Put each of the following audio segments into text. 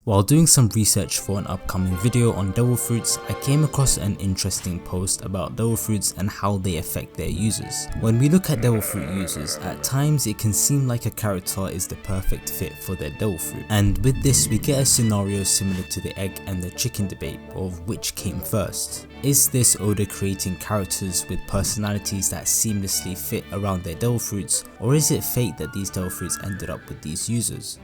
While doing some research for an upcoming video on devil fruits, I came across an interesting post about devil fruits and how they affect their users. When we look at devil fruit users, at times it can seem like a character is the perfect fit for their devil fruit, and with this we get a scenario similar to the egg and the chicken debate of which came first. Is this Oda creating characters with personalities that seamlessly fit around their devil fruits, or is it fate that these devil fruits ended up with these users?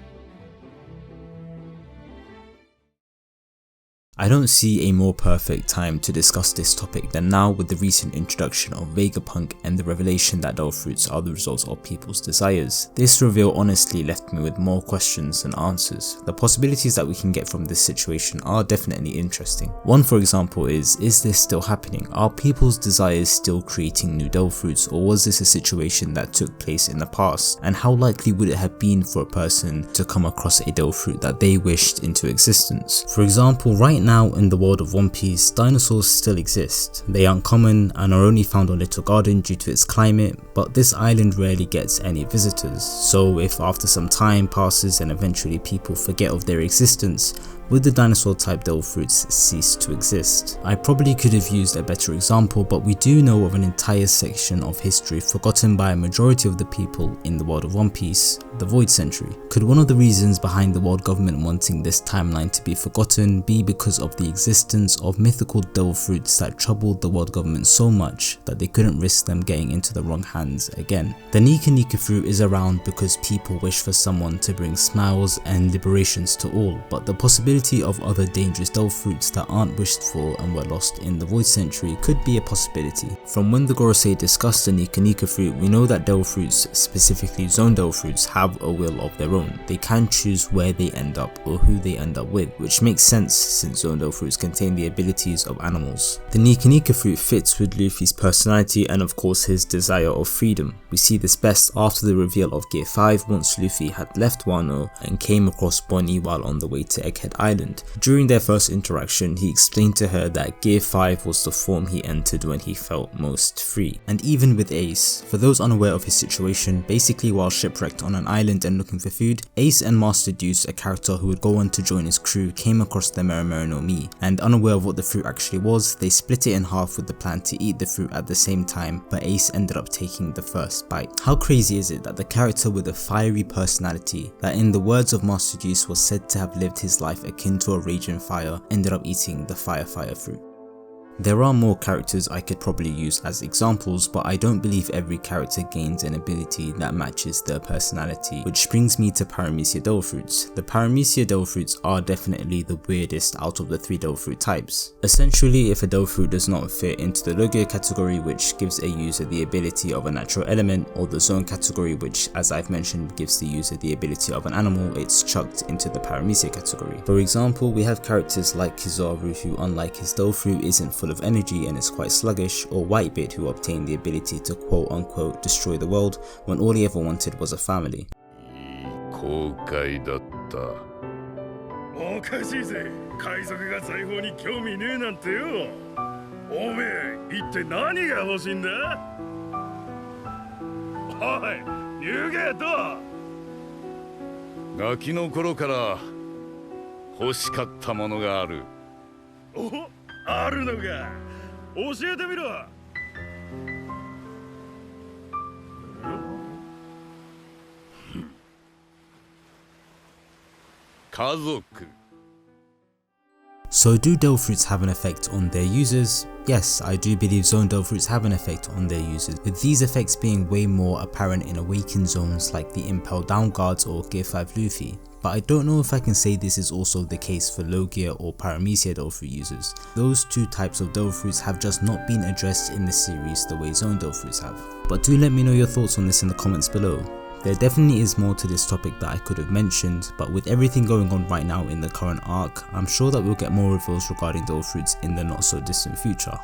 I don't see a more perfect time to discuss this topic than now with the recent introduction of Vegapunk and the revelation that devil fruits are the result of people's desires. This reveal honestly left me with more questions than answers. The possibilities that we can get from this situation are definitely interesting. One, for example, is this still happening? Are people's desires still creating new devil fruits, or was this a situation that took place in the past? And how likely would it have been for a person to come across a devil fruit that they wished into existence? For example, right now in the world of One Piece, dinosaurs still exist. They aren't common and are only found on Little Garden due to its climate, but this island rarely gets any visitors. So if after some time passes and eventually people forget of their existence, would the dinosaur type devil fruits cease to exist? I probably could have used a better example, but we do know of an entire section of history forgotten by a majority of the people in the world of One Piece, the Void Century. Could one of the reasons behind the world government wanting this timeline to be forgotten be because of the existence of mythical devil fruits that troubled the world government so much that they couldn't risk them getting into the wrong hands again? The Nika Nika fruit is around because people wish for someone to bring smiles and liberations to all, but the possibility of other dangerous devil fruits that aren't wished for and were lost in the Void Century could be a possibility. From when the Gorosei discussed the Nika Nika fruit, we know that devil fruits, specifically zone devil fruits, have a will of their own. They can choose where they end up or who they end up with, which makes sense since zone devil fruits contain the abilities of animals. The Nika Nika fruit fits with Luffy's personality and of course his desire of freedom. We see this best after the reveal of Gear 5 once Luffy had left Wano and came across Bonnie while on the way to Egghead Island. During their first interaction, he explained to her that Gear 5 was the form he entered when he felt most free. And even with Ace, for those unaware of his situation, basically while shipwrecked on an island and looking for food, Ace and Master Deuce, a character who would go on to join his crew, came across the Merimeri no Mi, and unaware of what the fruit actually was, they split it in half with the plan to eat the fruit at the same time, but Ace ended up taking the first bite. How crazy is it that the character with a fiery personality, that in the words of Master Deuce was said to have lived his life akin to a raging fire, ended up eating the fire fruit? There are more characters I could probably use as examples, but I don't believe every character gains an ability that matches their personality, which brings me to Paramecia devil fruits. The Paramecia devil fruits are definitely the weirdest out of the three devil fruit types. Essentially, if a devil fruit does not fit into the Logia category, which gives a user the ability of a natural element, or the zone category, which as I've mentioned gives the user the ability of an animal, it's chucked into the Paramecia category. For example, we have characters like Kizaru who, unlike his devil fruit, isn't full of energy and is quite sluggish, or Whitebeard who obtained the ability to quote unquote destroy the world when all he ever wanted was a family. 後悔だった。おかしいぜ。海賊が財宝に興味ねえなんてよ。おめえ、一体何が欲しいんだ？おい、言えと。ガキの頃から欲しかったものがある。お、あるのか。教えてみろ。家族。 So do devil fruits have an effect on their users? Yes, I do believe zone devil fruits have an effect on their users, with these effects being way more apparent in awakened zones like the Impel Down Guards or Gear 5 Luffy. But I don't know if I can say this is also the case for Logia or Paramecia devil fruit users. Those two types of devil fruits have just not been addressed in the series the way zone devil fruits have. But do let me know your thoughts on this in the comments below. There definitely is more to this topic that I could have mentioned, but with everything going on right now in the current arc, I'm sure that we'll get more reveals regarding devil fruits in the not so distant future.